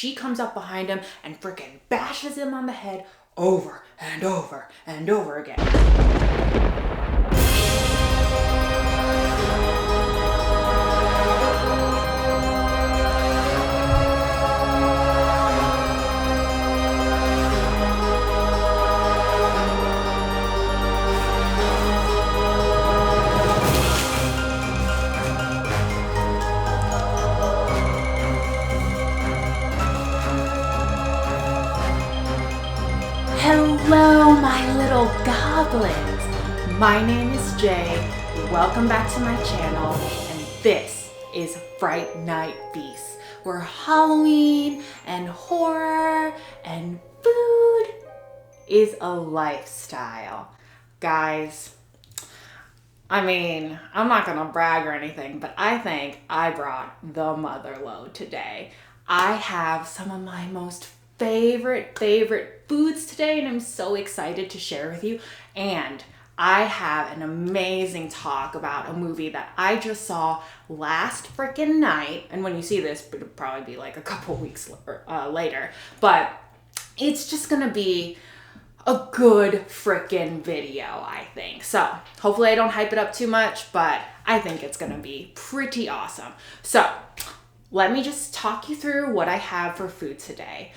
she comes up behind him and freaking bashes him on the head over and over and over again. Hello, my little goblins. My name is Jay. Welcome back to my channel, and this is Fright Night Feast, where Halloween and horror and food is a lifestyle. Guys, I mean, I'm not gonna brag or anything, but I think I brought the mother load today. I have some of my most favorite foods today, and I'm so excited to share with you. And I have an amazing talk about a movie that I just saw last freaking night. And when you see this, it'll probably be like a couple weeks later. But it's just gonna be a good freaking video, I think. So hopefully I don't hype it up too much, but I think it's gonna be pretty awesome. So let me just talk you through what I have for food today.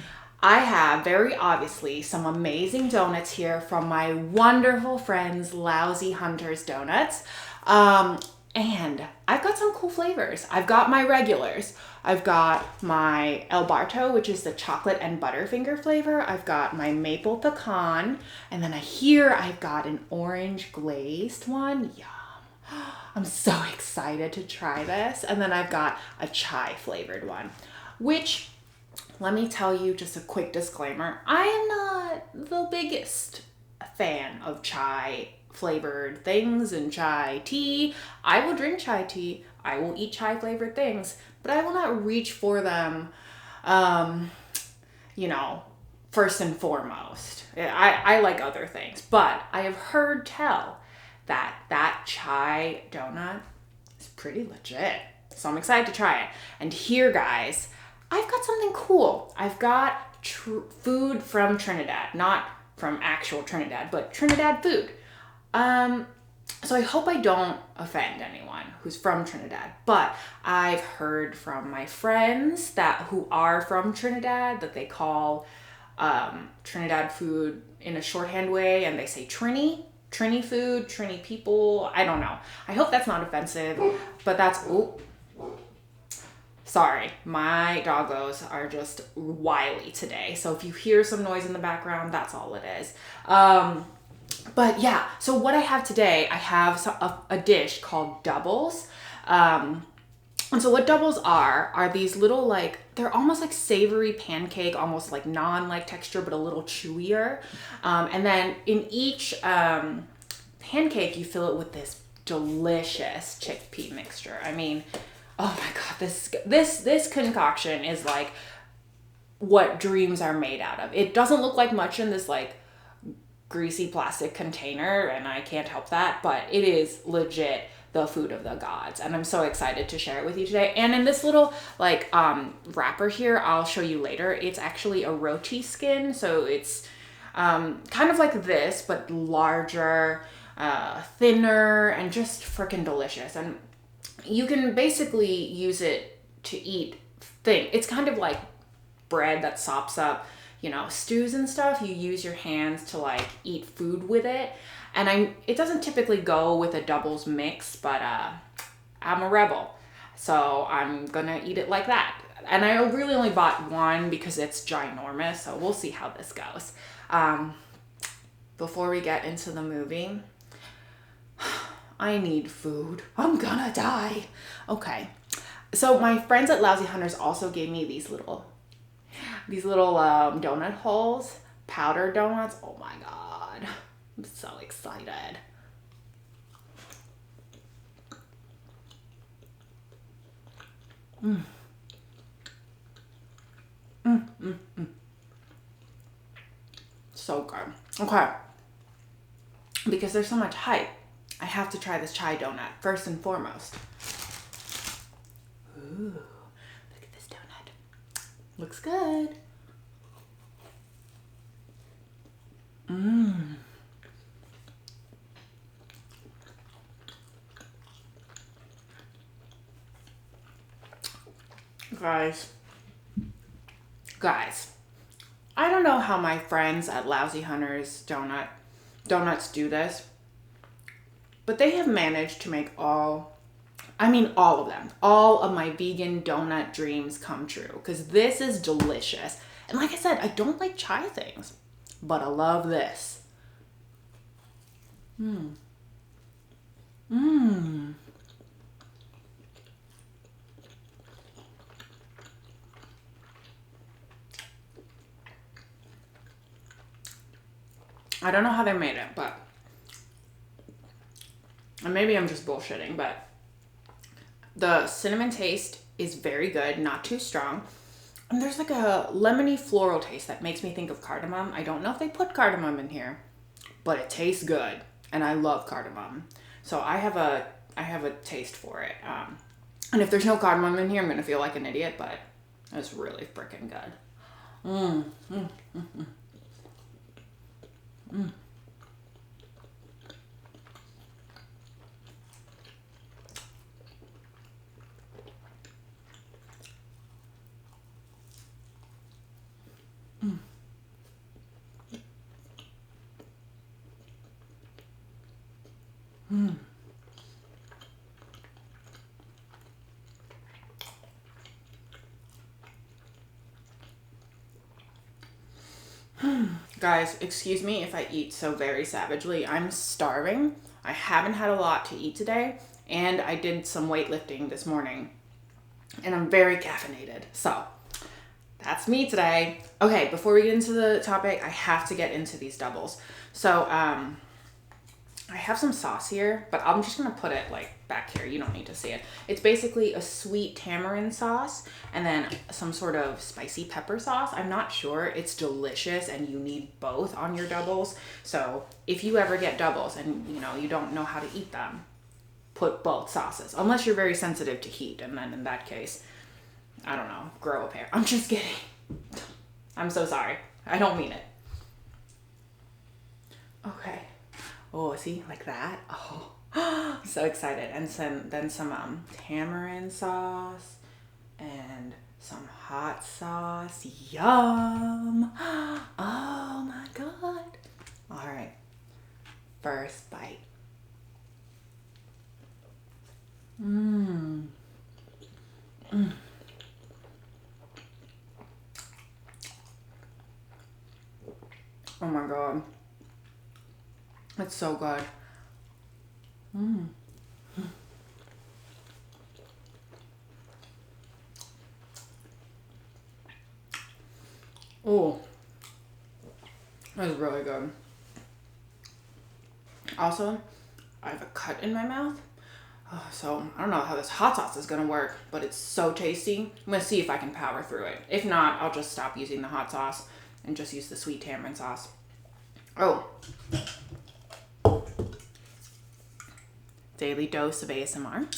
I have, very obviously, some amazing donuts here from my wonderful friends, Lousy Hunters Donuts. And I've got some cool flavors. I've got my regulars. I've got my El Barto, which is the chocolate and butterfinger flavor. I've got my maple pecan. And then here I've got an orange glazed one. Yum. I'm so excited to try this. And then I've got a chai flavored one, which, let me tell you just a quick disclaimer. I am not the biggest fan of chai flavored things and chai tea. I will drink chai tea. I will eat chai flavored things, but I will not reach for them, first and foremost. I like other things, but I have heard tell that chai donut is pretty legit. So I'm excited to try it. And here, guys, I've got something cool. I've got food from Trinidad, not from actual Trinidad, but Trinidad food. So I hope I don't offend anyone who's from Trinidad, but I've heard from my friends who are from Trinidad that they call Trinidad food in a shorthand way, and they say Trini food, Trini people. I don't know. I hope that's not offensive, but sorry, my doggos are just wily today. So if you hear some noise in the background, that's all it is. But yeah, so what I have today, I have a dish called doubles. And so what doubles are these little, they're almost like savory pancake, almost like naan-like texture, but a little chewier. And then in each pancake, you fill it with this delicious chickpea mixture. I mean, oh my God, this concoction is like what dreams are made out of. It doesn't look like much in this greasy plastic container, and I can't help that, but it is legit the food of the gods, and I'm so excited to share it with you today. And in this little wrapper here, I'll show you later, it's actually a roti skin, so it's kind of like this, but larger, thinner, and just freaking delicious. And you can basically use it to eat it's kind of like bread that sops up, stews and stuff. You use your hands to eat food with it. And it doesn't typically go with a doubles mix, but I'm a rebel. So I'm gonna eat it like that. And I really only bought one because it's ginormous, so we'll see how this goes. Before we get into the movie, I need food. I'm gonna die. Okay. So my friends at Lousy Hunters also gave me these little donut holes, powder donuts. Oh my God. I'm so excited. So good. Okay. Because there's so much hype, I have to try this chai donut first and foremost. Ooh, look at this donut. Looks good. Mmm. Guys, I don't know how my friends at Lousy Hunters Donuts do this, but they have managed to make all of them, all of my vegan donut dreams come true, because this is delicious. And like I said, I don't like chai things, but I love this. Mmm. Mmm. I don't know how they made it, but, and maybe I'm just bullshitting, but the cinnamon taste is very good, not too strong. And there's like a lemony floral taste that makes me think of cardamom. I don't know if they put cardamom in here, but it tastes good, and I love cardamom. So I have a taste for it. And if there's no cardamom in here, I'm gonna feel like an idiot, but it's really freaking good. Mmm. Mm, mm, mm. Mm. Mm. Mm. Guys, excuse me if I eat so very savagely. I'm starving. I haven't had a lot to eat today, and I did some weightlifting this morning, and I'm very caffeinated. So that's me today. Okay, before we get into the topic, I have to get into these doubles. So I have some sauce here, but I'm just gonna put it like back here. You don't need to see it. It's basically a sweet tamarind sauce and then some sort of spicy pepper sauce. I'm not sure. It's delicious, and you need both on your doubles. So if you ever get doubles and you don't know how to eat them, put both sauces, unless you're very sensitive to heat, and then in that case, I don't know, grow a pair. I'm just kidding. I'm so sorry. I don't mean it. Okay. Oh, see, like that. Oh, so excited. And then some tamarind sauce and some hot sauce. Yum. Oh my God. All right. First bite. Mmm. Mm. Oh my God. It's so good. Mmm. Oh, that's really good. Also, I have a cut in my mouth. So I don't know how this hot sauce is gonna work, but it's so tasty. I'm gonna see if I can power through it. If not, I'll just stop using the hot sauce and just use the sweet tamarind sauce. Oh. Daily dose of ASMR.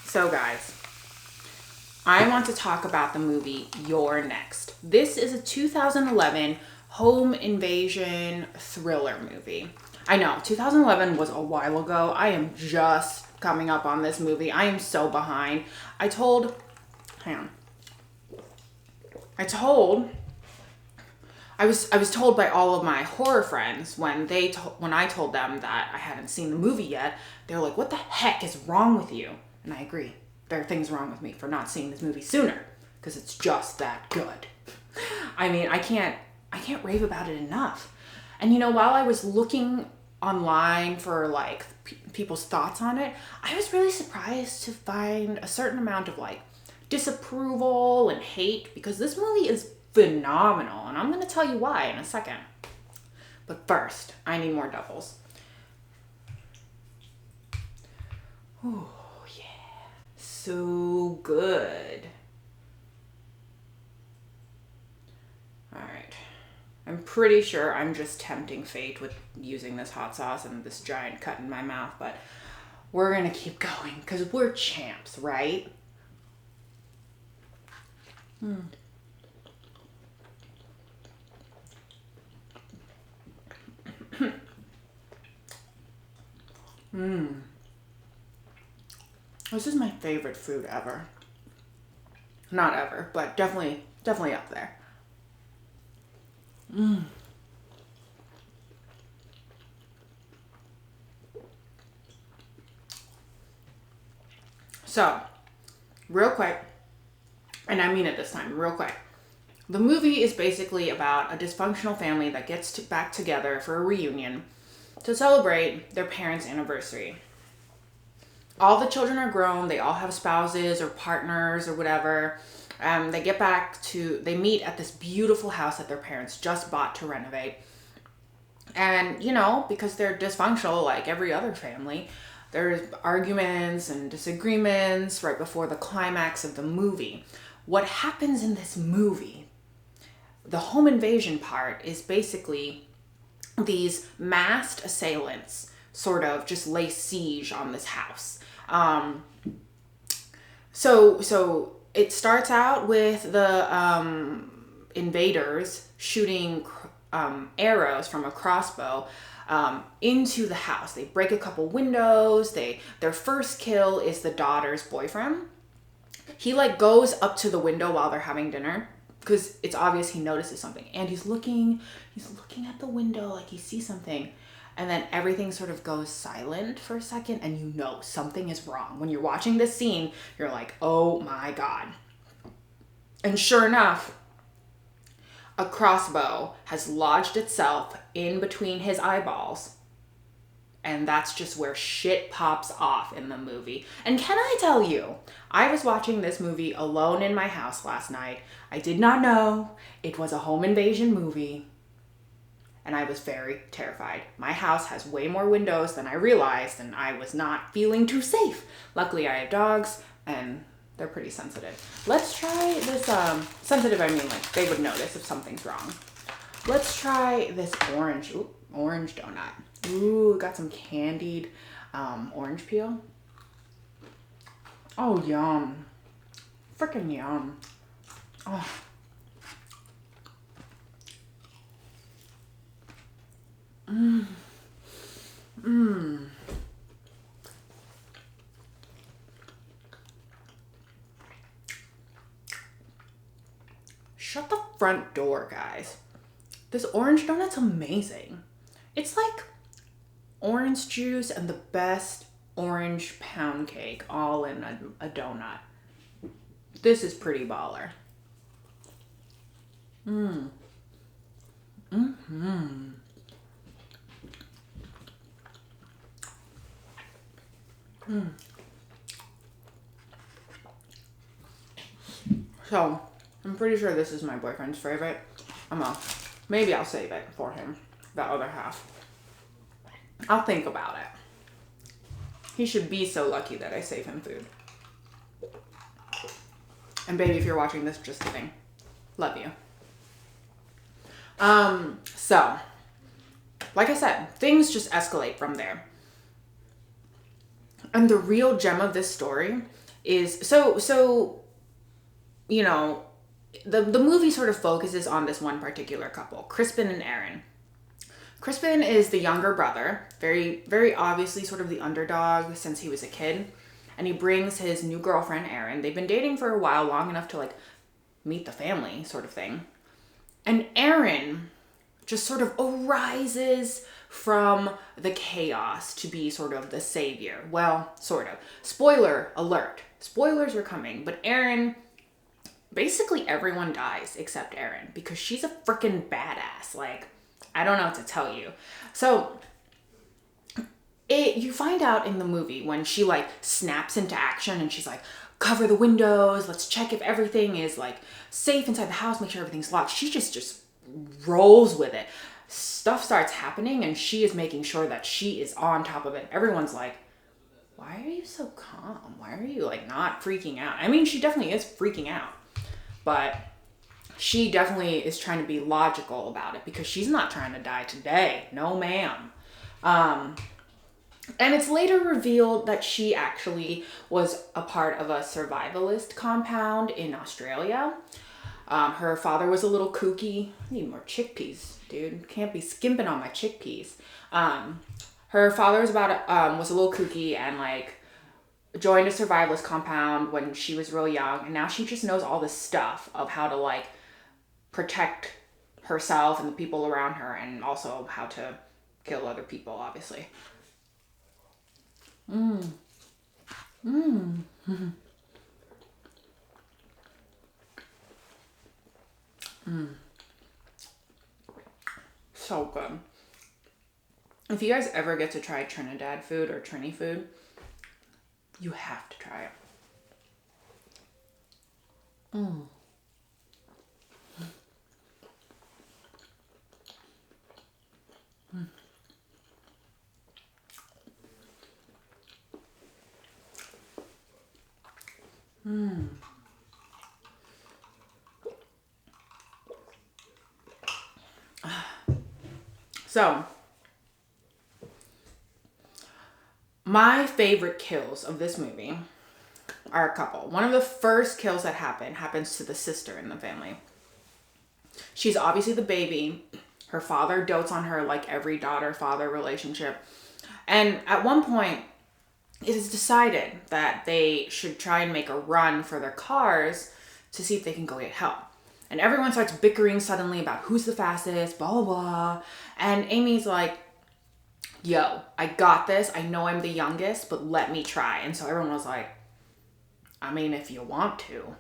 So guys, I want to talk about the movie You're Next. This is a 2011 home invasion thriller movie. I know, 2011 was a while ago. I am just coming up on this movie. I am so behind. I was told by all of my horror friends when I told them that I hadn't seen the movie yet, they were like, "What the heck is wrong with you?" And I agree. There are things wrong with me for not seeing this movie sooner, because it's just that good. I mean, I can't rave about it enough. And while I was looking online for like people's thoughts on it, I was really surprised to find a certain amount of like disapproval and hate, because this movie is phenomenal, and I'm going to tell you why in a second. But first, I need more doubles. Ooh, yeah. So good. All right. I'm pretty sure I'm just tempting fate with using this hot sauce and this giant cut in my mouth, but we're gonna keep going because we're champs, right? This is my favorite food ever. Not ever, but definitely up there. So, real quick, and I mean it this time, real quick. The movie is basically about a dysfunctional family that gets back together for a reunion to celebrate their parents' anniversary. All the children are grown, they all have spouses or partners or whatever. They meet at this beautiful house that their parents just bought to renovate. And, you know, because they're dysfunctional like every other family, there's arguments and disagreements right before the climax of the movie. What happens in this movie, the home invasion part, is basically these masked assailants sort of just lay siege on this house. So it starts out with the invaders shooting arrows from a crossbow into the house. They break a couple windows. Their first kill is the daughter's boyfriend. He like goes up to the window while they're having dinner because it's obvious he notices something, and he's looking at the window like he sees something, and then everything sort of goes silent for a second, and you know something is wrong. When you're watching this scene, you're like, oh my God. And sure enough, a crossbow has lodged itself in between his eyeballs. And that's just where shit pops off in the movie. And can I tell you, I was watching this movie alone in my house last night. I did not know it was a home invasion movie. And I was very terrified. My house has way more windows than I realized, and I was not feeling too safe. Luckily, I have dogs, and they're pretty sensitive. Let's try this, sensitive, I mean like they would notice if something's wrong. Let's try this orange donut. Ooh, got some candied orange peel. Oh, yum. Freaking yum. Oh. Shut the front door, guys. This orange donut's amazing. It's like orange juice and the best orange pound cake all in a donut. This is pretty baller. So, I'm pretty sure this is my boyfriend's favorite. Maybe I'll save it for him, that other half. I'll think about it. He should be so lucky that I save him food. And baby, if you're watching this, just kidding. Love you. So, like I said, things just escalate from there. And the real gem of this story is, so you know, the movie sort of focuses on this one particular couple, Crispin and Aaron. Crispin is the younger brother, very, very obviously sort of the underdog since he was a kid. And he brings his new girlfriend, Aaron. They've been dating for a while, long enough to like meet the family sort of thing. And Aaron just sort of arises from the chaos to be sort of the savior. Well, sort of. Spoiler alert. Spoilers are coming. But Aaron, basically everyone dies except Aaron because she's a freaking badass. Like, I don't know what to tell you. So you find out in the movie when she like snaps into action and she's like, cover the windows, let's check if everything is like safe inside the house, make sure everything's locked. She just rolls with it. Stuff starts happening and she is making sure that she is on top of it. Everyone's like, why are you so calm? Why are you like not freaking out? I mean, she definitely is freaking out, but she definitely is trying to be logical about it because she's not trying to die today. No, ma'am. And it's later revealed that she actually was a part of a survivalist compound in Australia. Her father was a little kooky. I need more chickpeas, dude. Can't be skimping on my chickpeas. Her father was was a little kooky and like joined a survivalist compound when she was real young, and now she just knows all this stuff of how to like protect herself and the people around her, and also how to kill other people, obviously. So good. If you guys ever get to try Trinidad food or Trini food, you have to try it. So, my favorite kills of this movie are a couple. One of the first kills that happens to the sister in the family. She's obviously the baby. Her father dotes on her like every daughter-father relationship. And at one point, it is decided that they should try and make a run for their cars to see if they can go get help. And everyone starts bickering suddenly about who's the fastest, blah, blah, blah. And Amy's like, yo, I got this. I know I'm the youngest, but let me try. And so everyone was like, I mean, if you want to.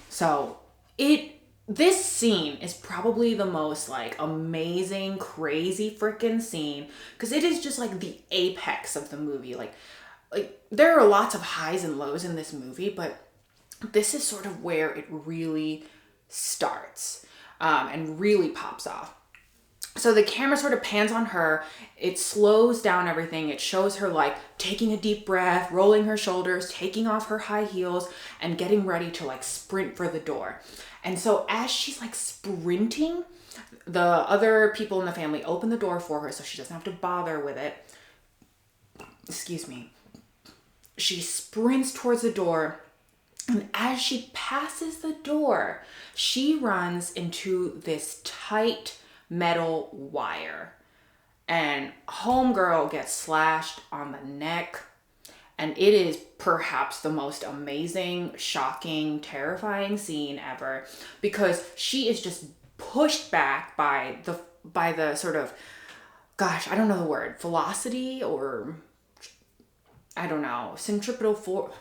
So this scene is probably the most like amazing, crazy freaking scene, because it is just like the apex of the movie. Like there are lots of highs and lows in this movie, but this is sort of where it really starts and really pops off. So the camera sort of pans on her. It slows down everything. It shows her like taking a deep breath, rolling her shoulders, taking off her high heels, and getting ready to like sprint for the door. And so as she's like sprinting, the other people in the family open the door for her so she doesn't have to bother with it. Excuse me. She sprints towards the door. And as she passes the door, she runs into this tight metal wire. And homegirl gets slashed on the neck. And it is perhaps the most amazing, shocking, terrifying scene ever, because she is just pushed back by the sort of, gosh, I don't know the word, velocity, or I don't know, centripetal force.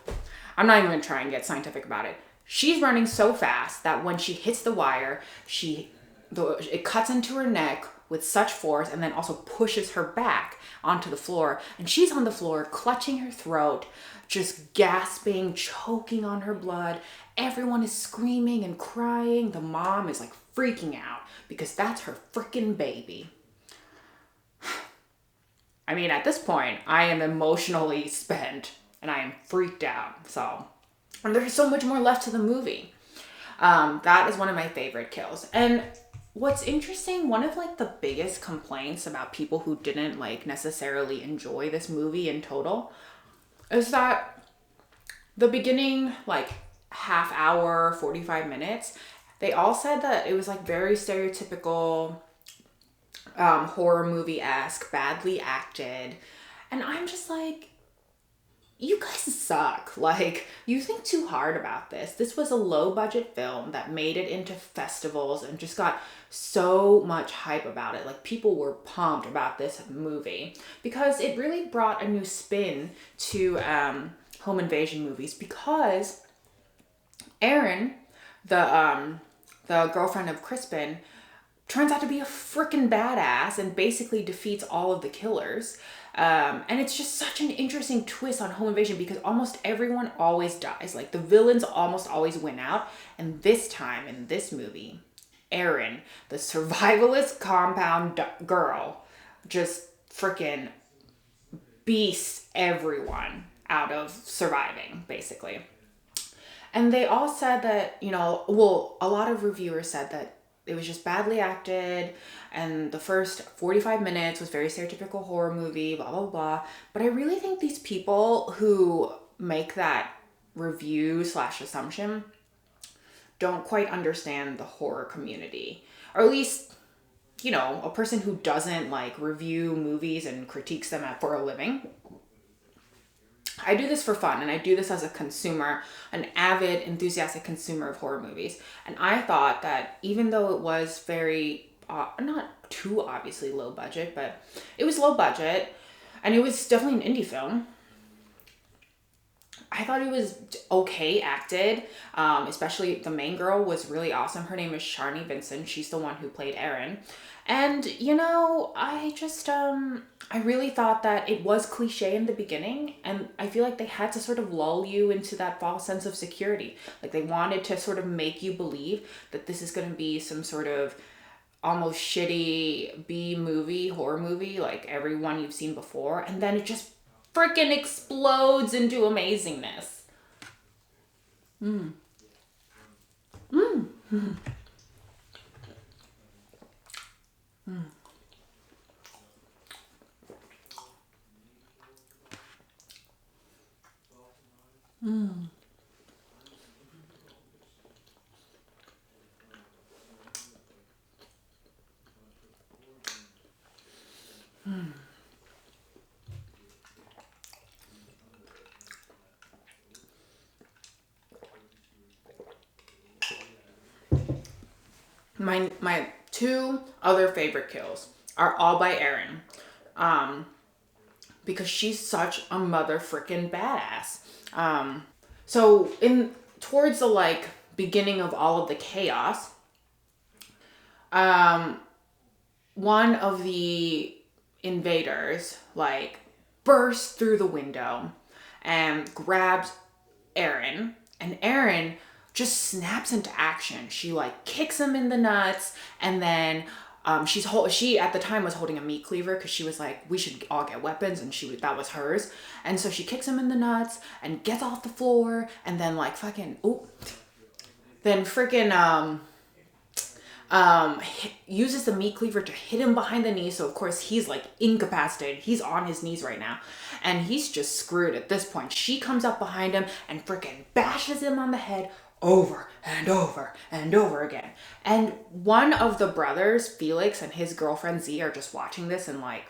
I'm not even going to try and get scientific about it. She's running so fast that when she hits the wire, it cuts into her neck with such force, and then also pushes her back onto the floor. And she's on the floor, clutching her throat, just gasping, choking on her blood. Everyone is screaming and crying. The mom is like freaking out because that's her freaking baby. I mean, at this point, I am emotionally spent and I am freaked out. So, and there's so much more left to the movie. That is one of my favorite kills. And what's interesting, one of like the biggest complaints about people who didn't like necessarily enjoy this movie in total is that the beginning like half hour, 45 minutes, they all said that it was like very stereotypical, horror movie-esque, badly acted. And I'm just like, you guys suck. Like, you think too hard about this. This was a low-budget film that made it into festivals and just got so much hype about it. Like, people were pumped about this movie because it really brought a new spin to home invasion movies, because Erin, the girlfriend of Crispin, turns out to be a freaking badass and basically defeats all of the killers. And it's just such an interesting twist on home invasion because almost everyone always dies. Like, the villains almost always win out. And this time in this movie, Erin, the survivalist compound girl, just freaking beasts everyone out of surviving, basically. And they all said that, you know, well, a lot of reviewers said that it was just badly acted and the first 45 minutes was very stereotypical horror movie, blah, blah, blah. But I really think these people who make that review slash assumption don't quite understand the horror community. Or at least, you know, a person who doesn't like review movies and critiques them for a living. I do this for fun, and I do this as a consumer, an avid, enthusiastic consumer of horror movies. And I thought that even though it was very, not too obviously low budget, but it was low budget, and it was definitely an indie film, I thought it was okay acted. Especially the main girl was really awesome. Her name is Sharni Vincent. She's the one who played Erin. And, you know, I just, I really thought that it was cliche in the beginning. And I feel like they had to sort of lull you into that false sense of security. Like they wanted to sort of make you believe that this is going to be some sort of almost shitty B movie, horror movie, like every one you've seen before. And then it just freaking explodes into amazingness. Mm. Mm. Mm. Mm. Mm. Mm. My two other favorite kills are all by Erin. Because she's such a mother frickin' badass. So in towards the like beginning of all of the chaos, one of the invaders like bursts through the window and grabs Erin, and Erin just snaps into action. She like kicks him in the nuts, and then she at the time was holding a meat cleaver because she was like, we should all get weapons, and that was hers. And so she kicks him in the nuts and gets off the floor, and then like fucking then freaking uses the meat cleaver to hit him behind the knee. So of course he's like incapacitated. He's on his knees right now, and he's just screwed at this point. She comes up behind him and freaking bashes him on the head over and over and over again. And one of the brothers, Felix, and his girlfriend Z are just watching this in like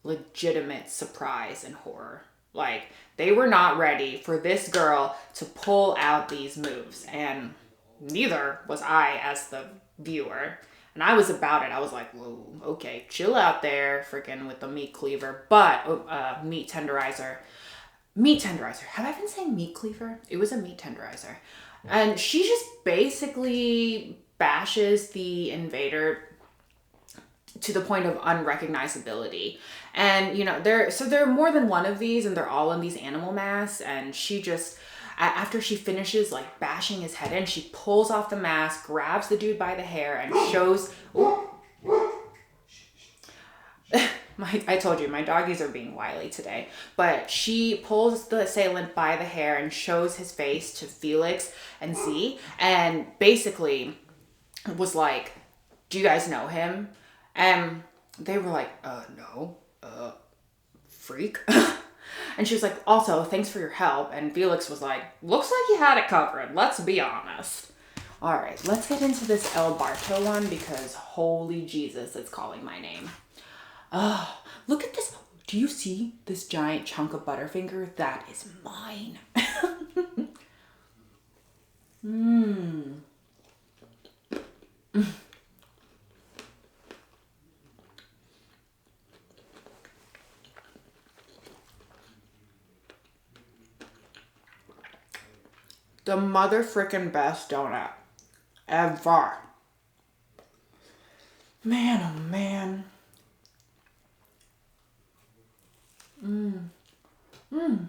legitimate surprise and horror. Like they were not ready for this girl to pull out these moves, and neither was I as the viewer. And I was about it. I was like, whoa, okay, chill out there, freaking with the meat cleaver, but meat tenderizer. Meat tenderizer. Have I been saying meat cleaver? It was a meat tenderizer. And she just basically bashes the invader to the point of unrecognizability. And, you know, there are more than one of these, and they're all in these animal masks. And she just, after she finishes like bashing his head in, she pulls off the mask, grabs the dude by the hair, and shows. I told you, my doggies are being wily today. But she pulls the assailant by the hair and shows his face to Felix and Z, and basically was like, do you guys know him? And they were like, no, freak. And she was like, also, thanks for your help. And Felix was like, looks like you had it covered. Let's be honest. All right, let's get into this El Barto one, because holy Jesus, it's calling my name. Oh, look at this. Do you see this giant chunk of Butterfinger? That is mine. Mmm. The mother frickin' best donut ever. Man, oh man. Mmm. Mmm.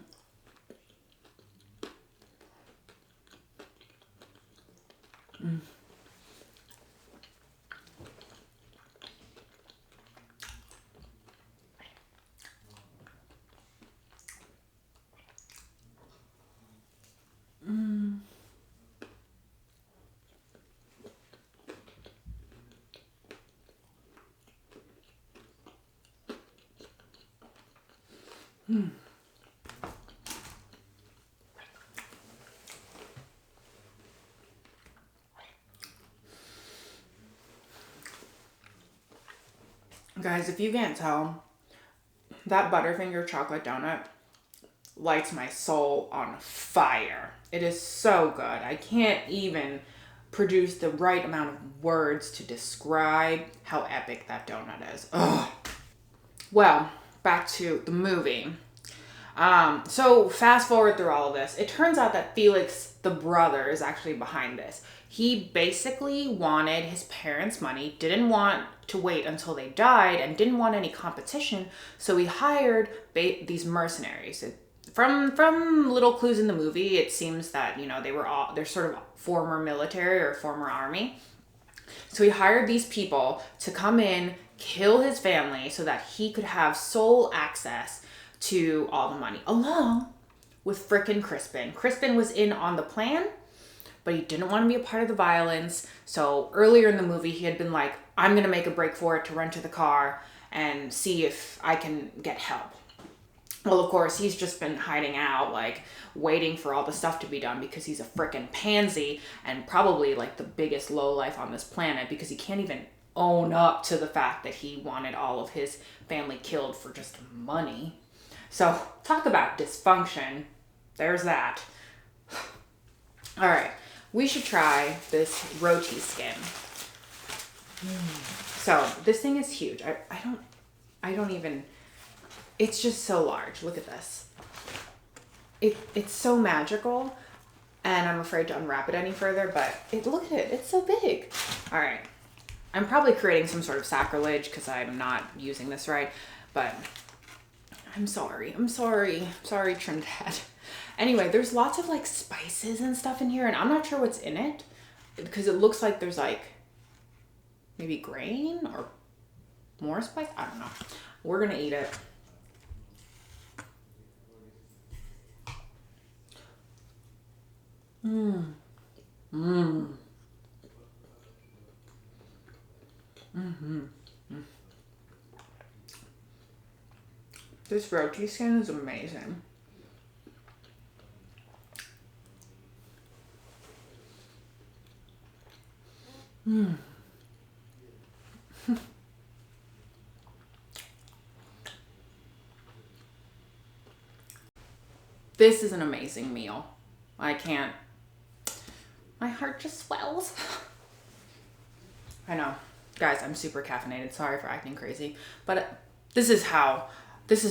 Mmm. Mmm. Guys, if you can't tell, that Butterfinger chocolate donut lights my soul on fire. It is so good. I can't even produce the right amount of words to describe how epic that donut is. Ugh. Well, back to the movie. So fast forward through all of this. It turns out that Felix, the brother, is actually behind this. He basically wanted his parents' money, didn't want to wait until they died, and didn't want any competition. So he hired these mercenaries. From little clues in the movie, it seems that, you know, they're sort of former military or former army. So he hired these people to come in, kill his family so that he could have sole access to all the money, along with frickin' Crispin. Crispin was in on the plan, but he didn't want to be a part of the violence. So earlier in the movie, he had been like, I'm going to make a break for it to rent to the car and see if I can get help. Well, of course, he's just been hiding out, like, waiting for all the stuff to be done because he's a frickin' pansy and probably, like, the biggest lowlife on this planet because he can't even own up to the fact that he wanted all of his family killed for just money. So, talk about dysfunction. There's that. All right, we should try this roti skin. So, this thing is huge. I don't even... It's just so large. Look at this. It's so magical, and I'm afraid to unwrap it any further, but look at it. It's so big. All right. I'm probably creating some sort of sacrilege because I'm not using this right, but I'm sorry. I'm sorry. Sorry, Trinidad. Anyway, there's lots of like spices and stuff in here, and I'm not sure what's in it because it looks like there's like maybe grain or more spice. I don't know. We're going to eat it. This roti skin is amazing. This is an amazing meal. I can't. My heart just swells. I know. Guys, I'm super caffeinated. Sorry for acting crazy. But this is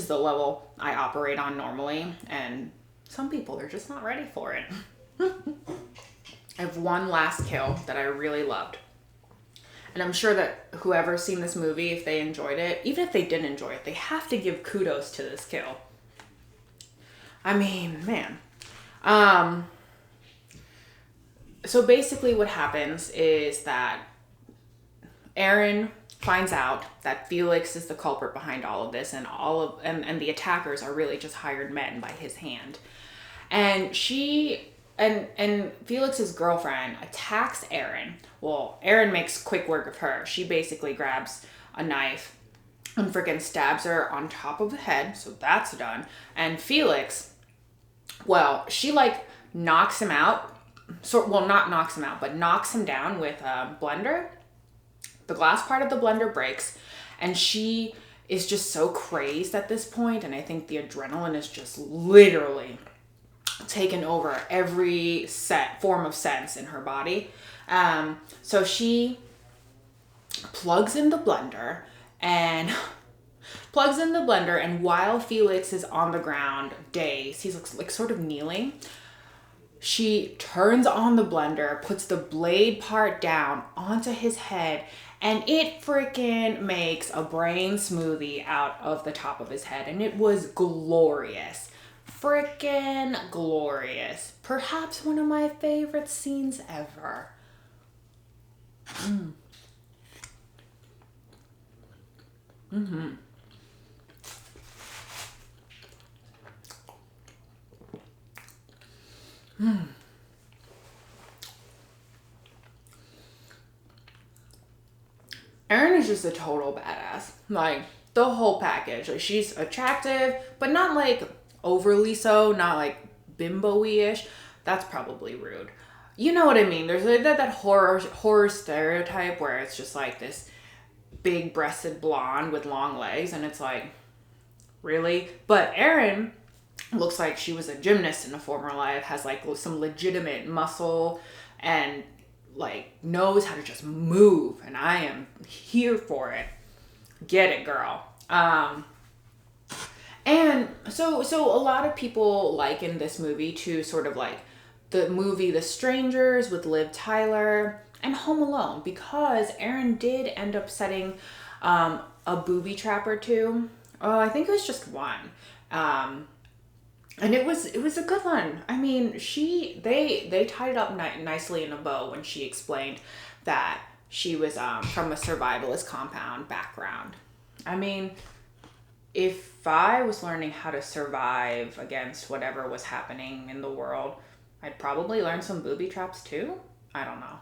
the level I operate on normally. And some people are just not ready for it. I have one last kill that I really loved. And I'm sure that whoever's seen this movie, if they enjoyed it, even if they didn't enjoy it, they have to give kudos to this kill. I mean, man. So basically what happens is that Aaron finds out that Felix is the culprit behind all of this, and and the attackers are really just hired men by his hand. And and Felix's girlfriend attacks Aaron. Well, Aaron makes quick work of her. She basically grabs a knife and freaking stabs her on top of the head. So that's done. And Felix, well, she like knocks him out. Not knocks him out, but knocks him down with a blender. The glass part of the blender breaks, and she is just so crazed at this point, and I think the adrenaline is just literally taken over every form of sense in her body. So she plugs in the blender, and while Felix is on the ground, dazed, he's like sort of kneeling. She turns on the blender, puts the blade part down onto his head, and it freaking makes a brain smoothie out of the top of his head. And it was glorious. Freaking glorious. Perhaps one of my favorite scenes ever. Aaron is just a total badass. Like, the whole package. Like, she's attractive, but not like overly so, not like bimbo-y-ish. That's probably rude. You know what I mean? There's that horror stereotype where it's just like this big-breasted blonde with long legs, and it's like, really? But Erin looks like she was a gymnast in a former life, has like some legitimate muscle, and like knows how to just move, and I am here for it. Get it, girl. And so a lot of people liken this movie to sort of like the movie The Strangers with Liv Tyler and Home Alone, because Erin did end up setting a booby trap or two. Oh, I think it was just one. And it was a good one. I mean, they tied it up nicely in a bow when she explained that she was from a survivalist compound background. I mean, if I was learning how to survive against whatever was happening in the world, I'd probably learn some booby traps too. I don't know.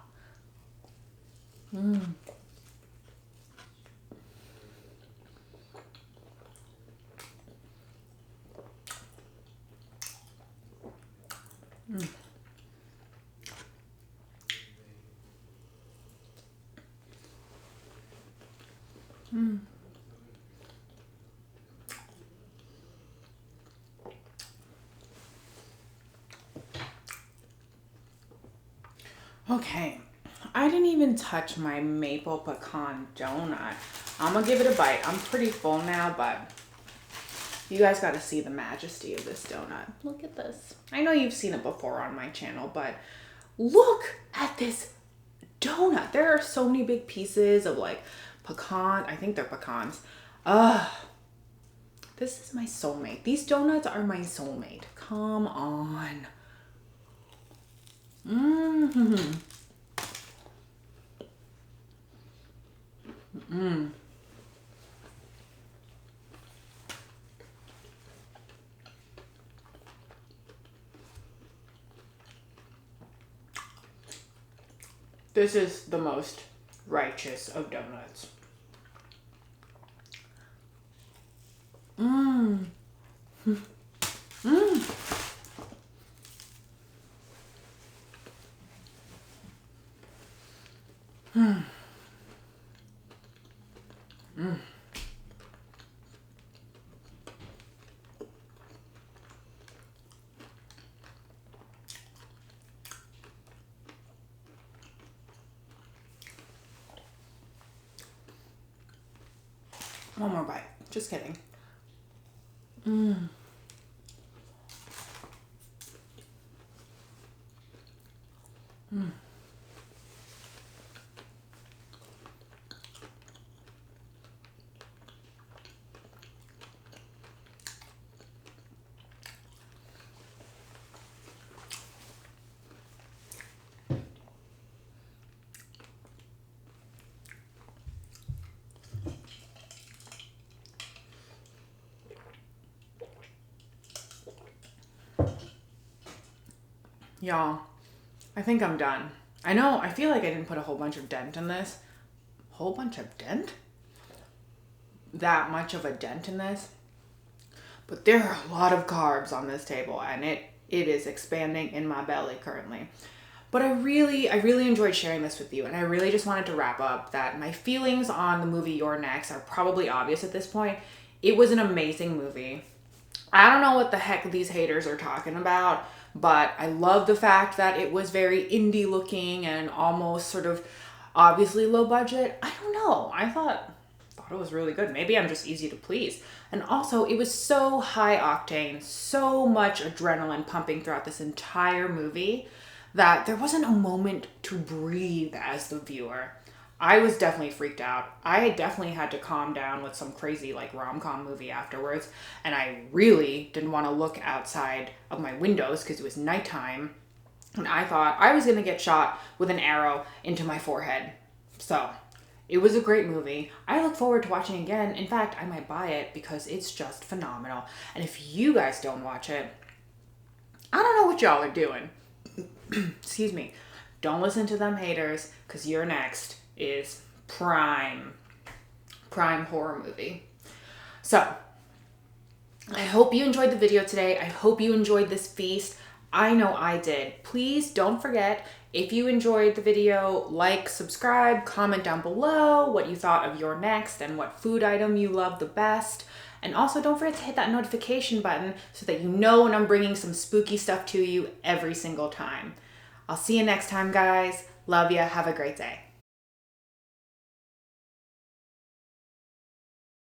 Okay, I didn't even touch my maple pecan donut. I'm gonna give it a bite. I'm pretty full now, but you guys got to see the majesty of this donut. Look at this. I know you've seen it before on my channel, but look at this donut. There are so many big pieces of like pecan. I think they're pecans. This is my soulmate. These donuts are my soulmate. Come on. This is the most righteous of donuts. One more bite. Just kidding. Y'all, I think I'm done. I know, I feel like I didn't put a whole bunch of dent in this. Whole bunch of dent? That much of a dent in this? But there are a lot of carbs on this table, and it is expanding in my belly currently. But I really enjoyed sharing this with you, and I really just wanted to wrap up that my feelings on the movie You're Next are probably obvious at this point. It was an amazing movie. I don't know what the heck these haters are talking about, but I love the fact that it was very indie looking and almost sort of obviously low budget. I don't know. I thought it was really good. Maybe I'm just easy to please. And also, it was so high octane, so much adrenaline pumping throughout this entire movie that there wasn't a moment to breathe as the viewer. I was definitely freaked out. I definitely had to calm down with some crazy like rom-com movie afterwards. And I really didn't want to look outside of my windows because it was nighttime. And I thought I was going to get shot with an arrow into my forehead. So it was a great movie. I look forward to watching again. In fact, I might buy it because it's just phenomenal. And if you guys don't watch it, I don't know what y'all are doing. Excuse me. Don't listen to them haters, because You're Next is prime horror movie. So I hope you enjoyed the video today. I hope you enjoyed this feast. I know I did. Please don't forget, if you enjoyed the video, like, subscribe, comment down below what you thought of your next and what food item you love the best. And also don't forget to hit that notification button so that you know when I'm bringing some spooky stuff to you every single time. I'll see you next time, guys. Love ya. Have a great day.